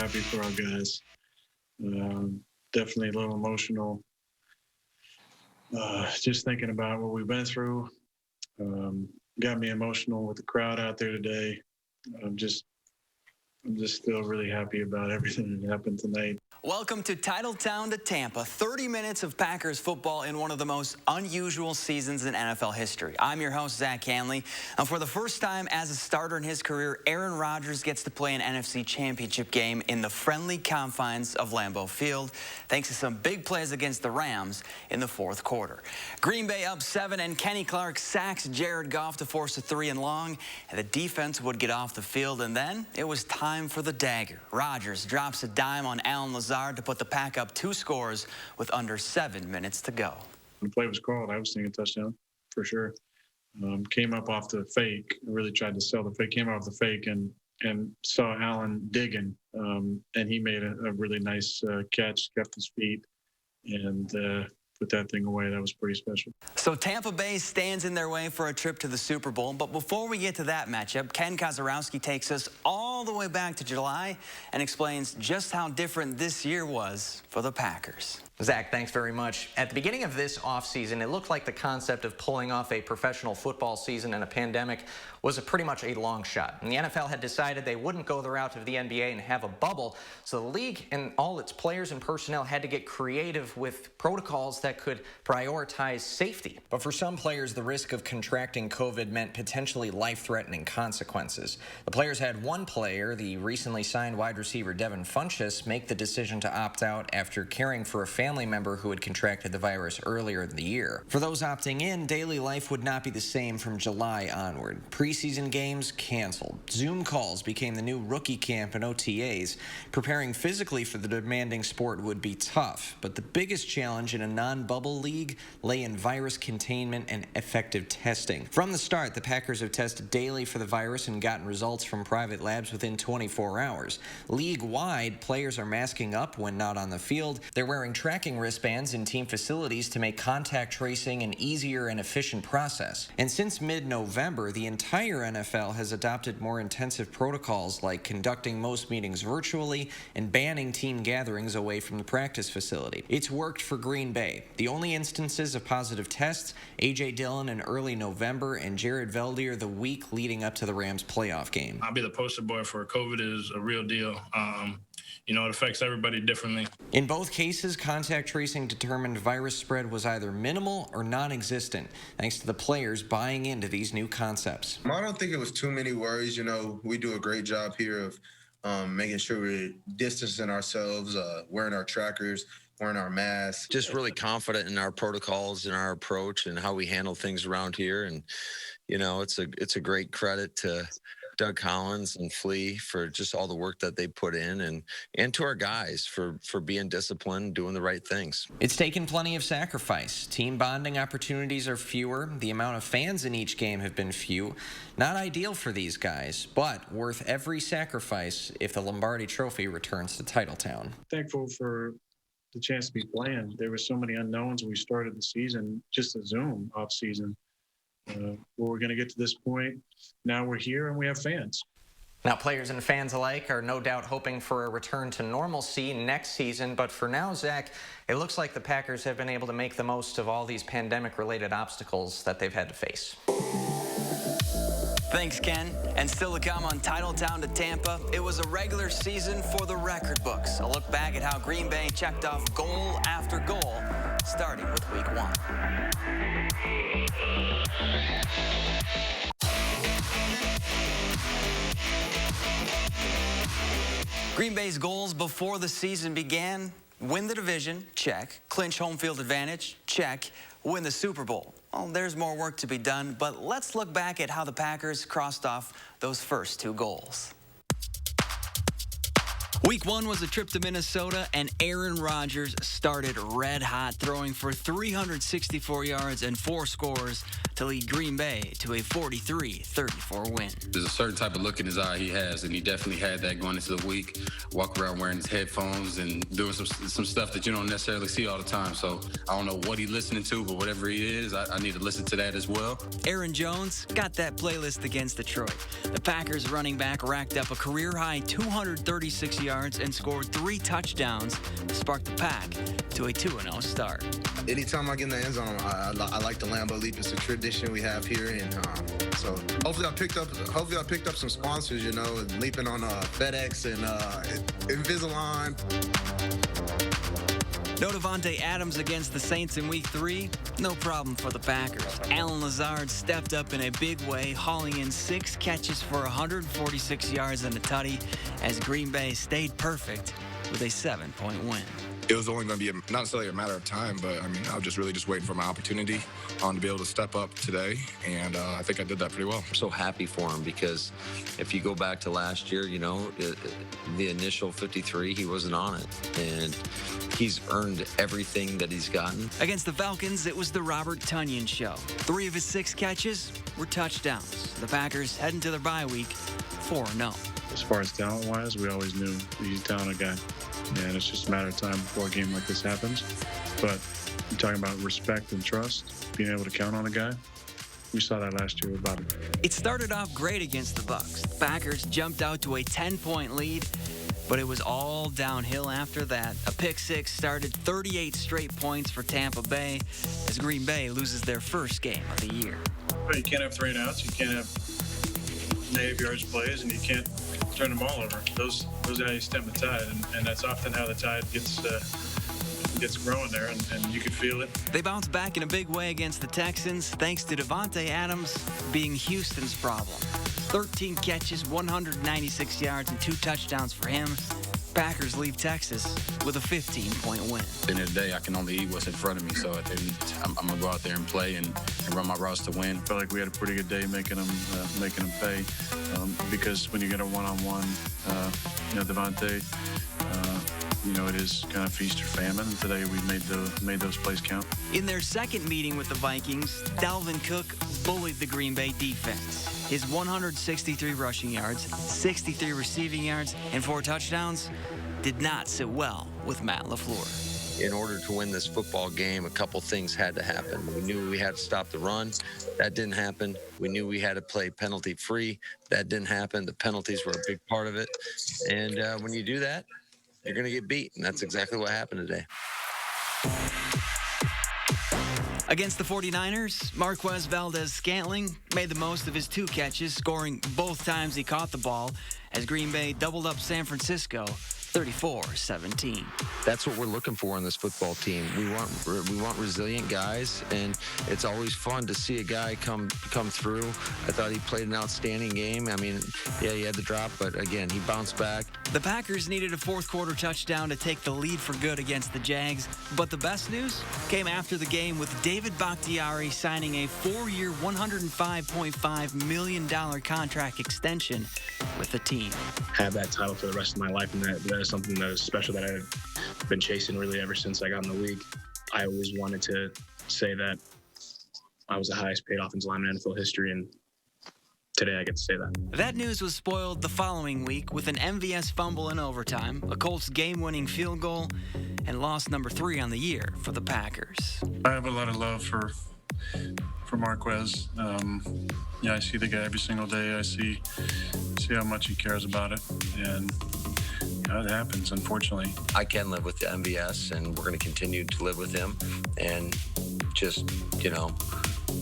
happy for our guys. Definitely a little emotional. Just thinking about what we've been through. Got me emotional with the crowd out there today. I'm just still really happy about everything that happened tonight. Welcome to Titletown to Tampa. 30 minutes of Packers football in one of the most unusual seasons in NFL history. I'm your host, Zach Hanley. And for the first time as a starter in his career, Aaron Rodgers gets to play an NFC Championship game in the friendly confines of Lambeau Field, thanks to some big plays against the Rams in the fourth quarter. Green Bay up 7, and Kenny Clark sacks Jared Goff to force a 3 and long, and the defense would get off the field, and then it was time for the dagger. Rodgers drops a dime on Allen Lazard to put the Pack up 2 scores with under 7 minutes to go. When the play was called, I was thinking touchdown for sure. Came up off the fake. I really tried to sell the fake. Came off the fake and saw Allen digging, and he made a really nice catch, kept his feet, and put that thing away. That was pretty special. So Tampa Bay stands in their way for a trip to the Super Bowl. But before we get to that matchup, Ken Kozorowski takes us all the way back to July and explains just how different this year was for the Packers. Zach, thanks very much. At the beginning of this offseason, it looked like the concept of pulling off a professional football season in a pandemic was pretty much a long shot. And the NFL had decided they wouldn't go the route of the NBA and have a bubble, so the league and all its players and personnel had to get creative with protocols that could prioritize safety. But for some players, the risk of contracting COVID meant potentially life-threatening consequences. The players had one player, the recently signed wide receiver Devin Funchess, make the decision to opt out after caring for a family member who had contracted the virus earlier in the year. For those opting in, daily life would not be the same from July onward. Preseason games canceled. Zoom calls became the new rookie camp and OTAs. Preparing physically for the demanding sport would be tough, but the biggest challenge in a non-bubble league lay in virus containment and effective testing. From the start, the Packers have tested daily for the virus and gotten results from private labs within 24 hours. League-wide, players are masking up when not on the field. They're wearing tracking wristbands in team facilities to make contact tracing an easier and efficient process. And since mid-November, the entire NFL has adopted more intensive protocols like conducting most meetings virtually and banning team gatherings away from the practice facility. It's worked for Green Bay. The only instances of positive tests, A.J. Dillon in early November and Jared Veldier the week leading up to the Rams playoff game. I'll be the poster boy for COVID is a real deal. It affects everybody differently. In both cases, contact tracing determined virus spread was either minimal or non-existent, thanks to the players buying into these new concepts. I don't think it was too many worries. We do a great job here of making sure we're distancing ourselves, wearing our trackers, wearing our masks. Just really confident in our protocols and our approach and how we handle things around here. And, it's a great credit to Doug Collins and Flea for just all the work that they put in and to our guys for being disciplined, doing the right things. It's taken plenty of sacrifice. Team bonding opportunities are fewer. The amount of fans in each game have been few. Not ideal for these guys, but worth every sacrifice if the Lombardi Trophy returns to Titletown. Thankful for the chance to be playing. There were so many unknowns when we started the season, just a Zoom off season. We're going to get to this point. Now we're here and we have fans. Now, players and fans alike are no doubt hoping for a return to normalcy next season. But for now, Zach, it looks like the Packers have been able to make the most of all these pandemic-related obstacles that they've had to face. Thanks, Ken. And still to come on Titletown to Tampa, it was a regular season for the record books. A look back at how Green Bay checked off goal after goal, starting with Week 1. Green Bay's goals before the season began: win the division, check. Clinch home field advantage, check. Win the Super Bowl. Well, there's more work to be done, but let's look back at how the Packers crossed off those first 2 goals. Week 1 was a trip to Minnesota, and Aaron Rodgers started red hot, throwing for 364 yards and 4 scores to lead Green Bay to a 43-34 win. There's a certain type of look in his eye he has, and he definitely had that going into the week. Walk around wearing his headphones and doing some stuff that you don't necessarily see all the time. So I don't know what he's listening to, but whatever he is, I need to listen to that as well. Aaron Jones got that playlist against Detroit. The Packers running back racked up a career-high 236 yards and scored 3 touchdowns to spark the Pack to a 2-0 start. Anytime I get in the end zone, I like the Lambeau Leap. It's a tradition we have here, and so hopefully I picked up some sponsors, you know, leaping on FedEx and Invisalign. No Davante Adams against the Saints in Week 3, no problem for the Packers. Allen Lazard stepped up in a big way, hauling in 6 catches for 146 yards and a tutty as Green Bay stayed perfect with a 7-point win. It was only going to be not necessarily a matter of time, but I mean, I was just really waiting for my opportunity to be able to step up today, and I think I did that pretty well. I'm so happy for him because if you go back to last year, you know, the initial 53, he wasn't on it, and he's earned everything that he's gotten. Against the Falcons, it was the Robert Tonyan show. 3 of his 6 catches were touchdowns. The Packers heading to their bye week 4-0. As far as talent-wise, we always knew he's a talented guy. And it's just a matter of time before a game like this happens. But you're talking about respect and trust, being able to count on a guy. We saw that last year with Bobby. It started off great against the Bucs. The Packers jumped out to a 10-point lead, but it was all downhill after that. A pick six started 38 straight points for Tampa Bay as Green Bay loses their first game of the year. Well, you can't have 3 and outs. You can't have negative yards plays, and you can't turn the ball over. Those are how you stem the tide, and that's often how the tide gets growing there, and you can feel it. They bounced back in a big way against the Texans thanks to Davante Adams being Houston's problem. 13 catches, 196 yards, and 2 touchdowns for him. Packers leave Texas with a 15-point win. At the end of the day, I can only eat what's in front of me, so I'm going to go out there and play and run my routes to win. I felt like we had a pretty good day making them pay because when you get a one-on-one, Davante, it is kind of feast or famine. Today we made those plays count. In their second meeting with the Vikings, Dalvin Cook bullied the Green Bay defense. His 163 rushing yards, 63 receiving yards, and 4 touchdowns did not sit well with Matt LaFleur. In order to win this football game, a couple things had to happen. We knew we had to stop the run. That didn't happen. We knew we had to play penalty-free. That didn't happen. The penalties were a big part of it. And when you do that, you're going to get beat. And that's exactly what happened today. Against the 49ers, Marquez Valdez-Scantling made the most of his 2 catches, scoring both times he caught the ball as Green Bay doubled up San Francisco 34-17. That's what we're looking for in this football team. We want resilient guys, and it's always fun to see a guy come through. I thought he played an outstanding game. I mean, yeah, he had the drop, but again, he bounced back. The Packers needed a fourth-quarter touchdown to take the lead for good against the Jags, but the best news came after the game with David Bakhtiari signing a 4-year, $105.5 million contract extension with the team. Have that title for the rest of my life, and that is something that is special that I've been chasing really ever since I got in the league. I always wanted to say that I was the highest paid offensive lineman in NFL history, and today I get to say that. That news was spoiled the following week with an MVS fumble in overtime, a Colts game-winning field goal, and loss number 3 on the year for the Packers. I have a lot of love for Marquez. I see the guy every single day. I see how much he cares about it, and it happens, unfortunately. I can live with the MVS, and we're going to continue to live with him, and just,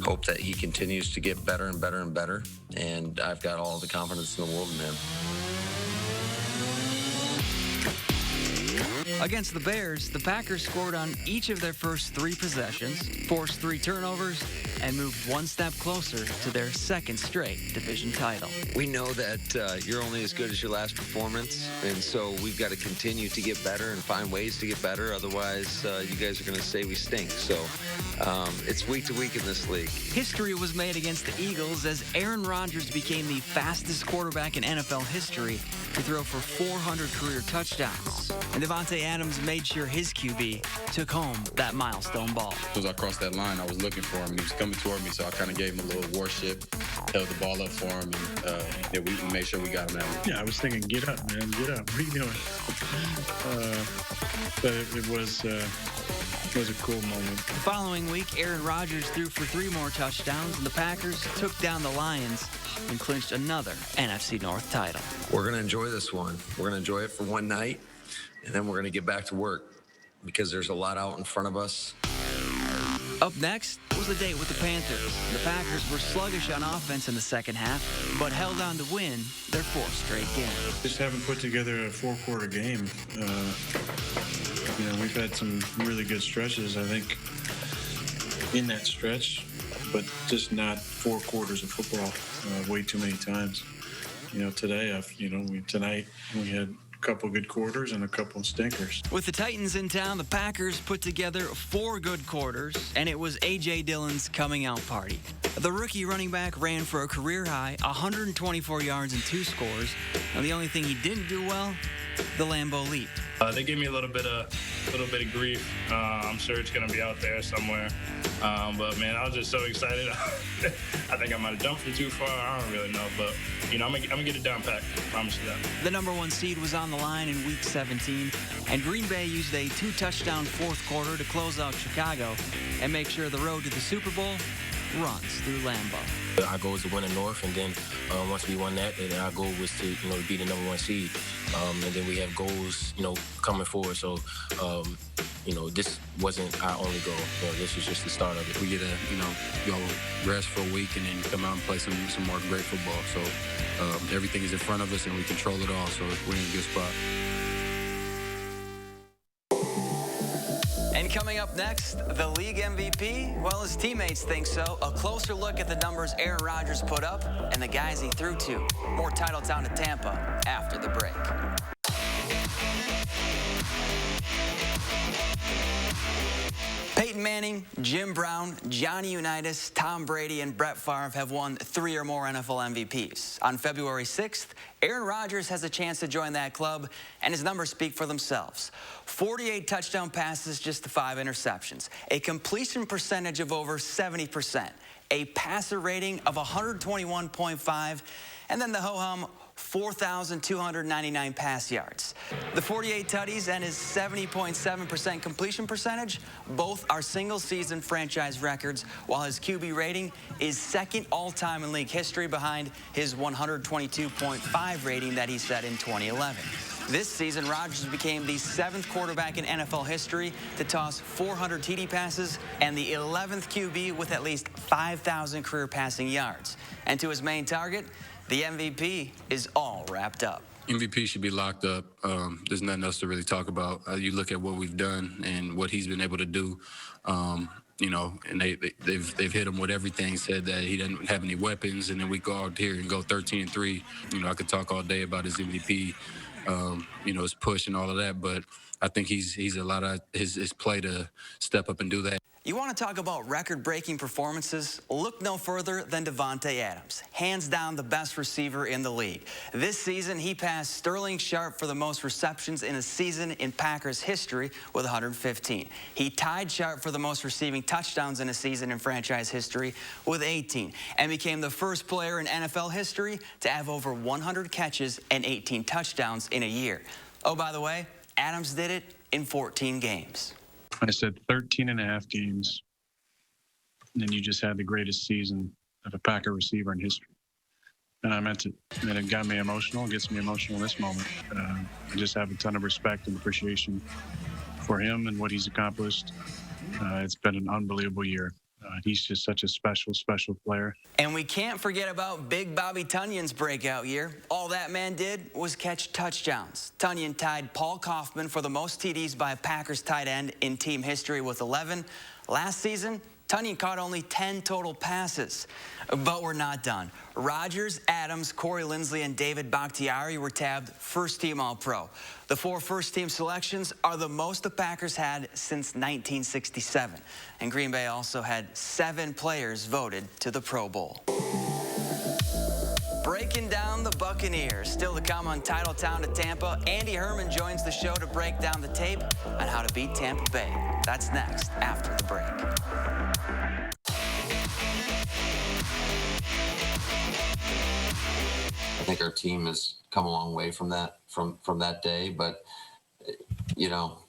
hope that he continues to get better and better and better. And I've got all the confidence in the world in him. Against the Bears, the Packers scored on each of their first 3 possessions, forced 3 turnovers, and moved 1 step closer to their second straight division title. We know that you're only as good as your last performance, and so we've got to continue to get better and find ways to get better. Otherwise, you guys are going to say we stink. So it's week to week in this league. History was made against the Eagles as Aaron Rodgers became the fastest quarterback in NFL history to throw for 400 career touchdowns. And Davante Adams made sure his QB took home that milestone ball. As I crossed that line, I was looking for him, and he was coming coming toward me, so I kind of gave him a little worship, held the ball up for him, and we made sure we got him that one. Yeah, I was thinking, get up, man, get up. What are you doing? But it was a cool moment. The following week, Aaron Rodgers threw for 3 more touchdowns, and the Packers took down the Lions and clinched another NFC North title. We're going to enjoy this one. We're going to enjoy it for one night, and then we're going to get back to work because there's a lot out in front of us. Up next was the date with the Panthers. The Packers were sluggish on offense in the second half, but held on to win their 4th straight game. Just haven't put together a 4-quarter game. We've had some really good stretches, I think, in that stretch, but just not 4 quarters of football way too many times. Tonight we had a couple good quarters and a couple of stinkers. With the Titans in town, the Packers put together 4 good quarters, and it was A.J. Dillon's coming out party. The rookie running back ran for a career-high 124 yards and 2 scores, and the only thing he didn't do well, the Lambeau Leap. They gave me a little bit of grief. I'm sure it's gonna be out there somewhere. But man, I was just so excited. I think I might have jumped from too far. I don't really know, but I'm gonna get it down pat. I promise you that. The number 1 seed was on the line in Week 17, and Green Bay used a 2-touchdown 4th quarter to close out Chicago and make sure the road to the Super Bowl runs through Lambeau. Our goal is to win the North, and then once we won that, then our goal was to be the number 1 seed. And then we have goals coming forward. So this wasn't our only goal. This was just the start of it. We get to go rest for a week and then come out and play some more great football. So everything is in front of us and we control it all. So we're in a good spot. And coming up next, the league MVP? Well, his teammates think so. A closer look at the numbers Aaron Rodgers put up and the guys he threw to. More Titletown to Tampa after the break. Peyton Manning, Jim Brown, Johnny Unitas, Tom Brady, and Brett Favre have won 3 or more NFL MVPs. On February 6th, Aaron Rodgers has a chance to join that club, and his numbers speak for themselves. 48 touchdown passes, just 5 interceptions. A completion percentage of over 70%. A passer rating of 121.5, and then the ho-hum 4,299 pass yards. The 48 tutties and his 70.7% completion percentage, both are single-season franchise records, while his QB rating is 2nd all-time in league history behind his 122.5 rating that he set in 2011. This season, Rodgers became the 7th quarterback in NFL history to toss 400 TD passes and the 11th QB with at least 5,000 career passing yards. And to his main target, the MVP is all wrapped up. MVP should be locked up. There's nothing else to really talk about. You look at what we've done and what he's been able to do. And they've hit him with everything. Said that he doesn't have any weapons, and then we go out here and go 13-3. I could talk all day about his MVP. His push and all of that, but I think he's a lot of his play to step up and do that. You want to talk about record-breaking performances? Look no further than Davante Adams, hands down the best receiver in the league. This season, he passed Sterling Sharp for the most receptions in a season in Packers history with 115. He tied Sharp for the most receiving touchdowns in a season in franchise history with 18, and became the first player in NFL history to have over 100 catches and 18 touchdowns in a year. Oh, by the way, Adams did it in 14 games. I said 13.5 games, and then you just had the greatest season of a Packer receiver in history. And I meant it. And it got me emotional. It gets me emotional in this moment. I just have a ton of respect and appreciation for him and what he's accomplished. It's been an unbelievable year. He's just such a special, special player. And we can't forget about Big Bobby Tunyon's breakout year. All that man did was catch touchdowns. Tunyon tied Paul Kaufman for the most TDs by a Packers tight end in team history with 11. Last season, Tunyon caught only 10 total passes. But we're not done. Rodgers, Adams, Corey Linsley, and David Bakhtiari were tabbed first-team All-Pro. The 4 first-team selections are the most the Packers had since 1967. And Green Bay also had 7 players voted to the Pro Bowl. Breaking down the Buccaneers. Still to come on Titletown to Tampa. Andy Herman joins the show to break down the tape on how to beat Tampa Bay. That's next after the break. think our team has come a long way from that day. But, you know,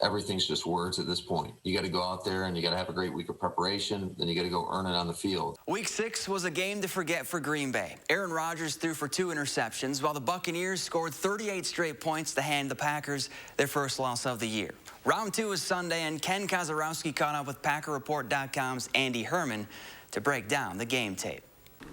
everything's just words at this point. You got to go out there and you got to have a great week of preparation. Then you got to go earn it on the field. Week 6 was a game to forget for Green Bay. Aaron Rodgers threw for 2 interceptions, while the Buccaneers scored 38 straight points to hand the Packers their first loss of the year. Round 2 is Sunday, and Ken Kozarowski caught up with PackerReport.com's Andy Herman to break down the game tape.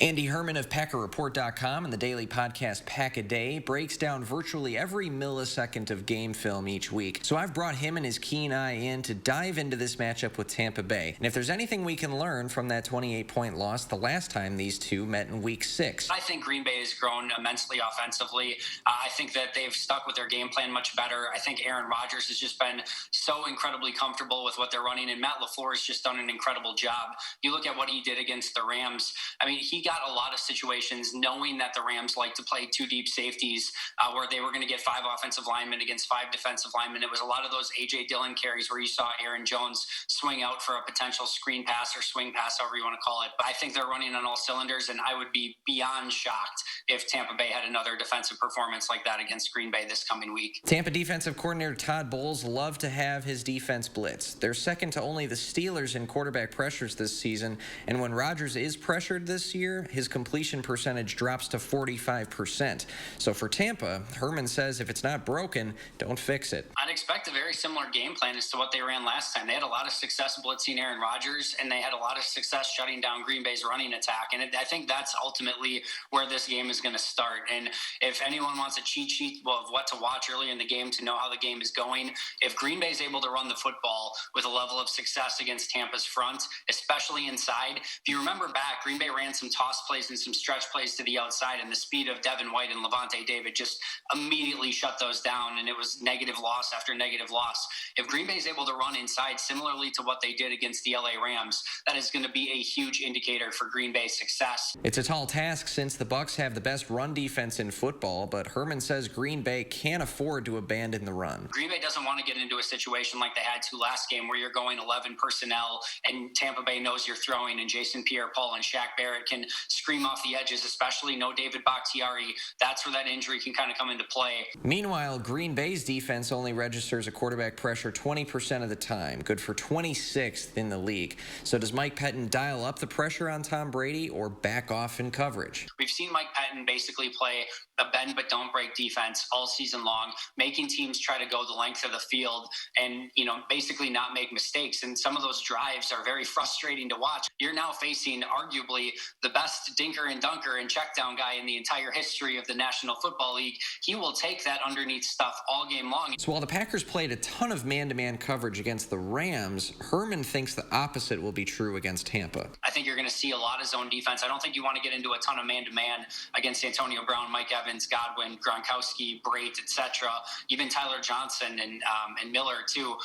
Andy Herman of PackerReport.com and the daily podcast Pack a Day breaks down virtually every millisecond of game film each week. So I've brought him and his keen eye in to dive into this matchup with Tampa Bay. And if there's anything we can learn from that 28-point loss the last time these two met in Week 6. I think Green Bay has grown immensely offensively. I think that they've stuck with their game plan much better. I think Aaron Rodgers has just been so incredibly comfortable with what they're running, and Matt LaFleur has just done an incredible job. You look at what he did against the Rams. I mean, he got a lot of situations knowing that the Rams like to play 2 deep safeties where they were going to get 5 offensive linemen against 5 defensive linemen. It was a lot of those A.J. Dillon carries where you saw Aaron Jones swing out for a potential screen pass or swing pass, however you want to call it. But I think they're running on all cylinders, and I would be beyond shocked if Tampa Bay had another defensive performance like that against Green Bay this coming week. Tampa defensive coordinator Todd Bowles loved to have his defense blitz. They're second to only the Steelers in quarterback pressures this season, and when Rodgers is pressured this year, his completion percentage drops to 45%. So for Tampa, Herman says if it's not broken, don't fix it. I'd expect a very similar game plan as to what they ran last time. They had a lot of success blitzing Aaron Rodgers, and they had a lot of success shutting down Green Bay's running attack. And I think that's ultimately where this game is going to start. And if anyone wants a cheat sheet of what to watch early in the game to know how the game is going, if Green Bay is able to run the football with a level of success against Tampa's front, especially inside. If you remember back, Green Bay ran some toss plays and some stretch plays to the outside, and the speed of Devin White and Levante David just immediately shut those down, and it was negative loss after negative loss. If Green Bay is able to run inside similarly to what they did against the LA Rams, that is going to be a huge indicator for Green Bay's success. It's a tall task since the Bucs have the best run defense in football, but Herman says Green Bay can't afford to abandon the run. Green Bay doesn't want to get into a situation like they had to last game where you're going 11 personnel and Tampa Bay knows you're throwing, and Jason Pierre-Paul and Shaq Barrett can scream off the edges, especially no David Bakhtiari. That's where that injury can kind of come into play. Meanwhile, Green Bay's defense only registers a quarterback pressure 20% of the time, good for 26th in the league. So does Mike Pettin dial up the pressure on Tom Brady or back off in coverage? We've seen Mike Pettin basically play a bend but don't break defense all season long, making teams try to go the length of the field and, basically not make mistakes. And some of those drives are very frustrating to watch. You're now facing arguably the best dinker and dunker and check down guy in the entire history of the National Football League. He will take that underneath stuff all game long. So while the Packers played a ton of man-to-man coverage against the Rams, Herman thinks the opposite will be true against Tampa. I think you're going to see a lot of zone defense. I don't think you want to get into a ton of man-to-man against Antonio Brown, Mike Evans, Godwin, Gronkowski, Brait, etc. Even Tyler Johnson and Miller too.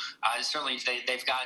Certainly they've got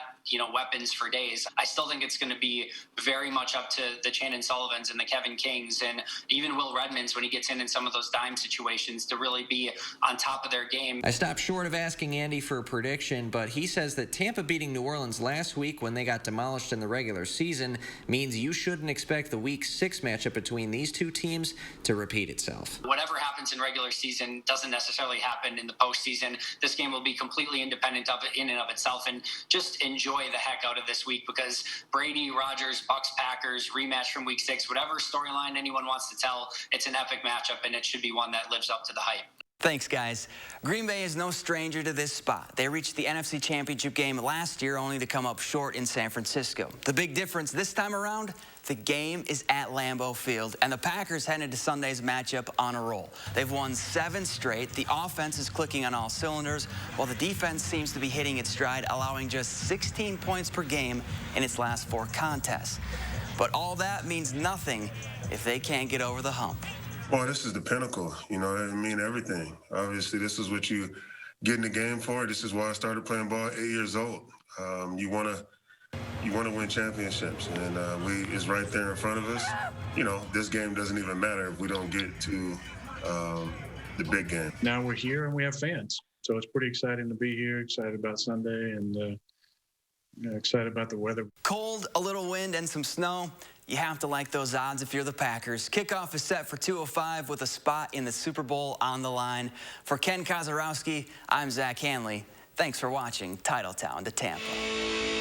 weapons for days. I still think it's going to be very much up to the Chandon Sullivans and the Kevin Kings and even Will Redmonds when he gets in some of those dime situations to really be on top of their game. I stopped short of asking Andy for a prediction, but he says that Tampa beating New Orleans last week when they got demolished in the regular season means you shouldn't expect the Week 6 matchup between these two teams to repeat itself. Whatever happens in regular season doesn't necessarily happen in the postseason. This game will be completely independent of it in and of itself, and just enjoy the heck out of this week because Brady, Rodgers, Bucs, Packers, rematch from Week 6, whatever storyline anyone wants to tell, it's an epic matchup, and it should be one that lives up to the hype. Thanks, guys. Green Bay is no stranger to this spot. They reached the NFC Championship game last year only to come up short in San Francisco. The big difference this time around, the game is at Lambeau Field, and the Packers head into Sunday's matchup on a roll. They've won 7 straight. The offense is clicking on all cylinders, while the defense seems to be hitting its stride, allowing just 16 points per game in its last 4 contests. But all that means nothing if they can't get over the hump. Well, this is the pinnacle, everything. Obviously, this is what you get in the game for. This is why I started playing ball at 8 years old. You want to win championships, and it's right there in front of us. This game doesn't even matter if we don't get to the big game. Now we're here and we have fans, so it's pretty exciting to be here. Excited about Sunday, and excited about the weather. Cold, a little wind, and some snow. You have to like those odds if you're the Packers. Kickoff is set for 2:05 with a spot in the Super Bowl on the line. For Ken Kozarowski, I'm Zach Hanley. Thanks for watching Titletown to Tampa.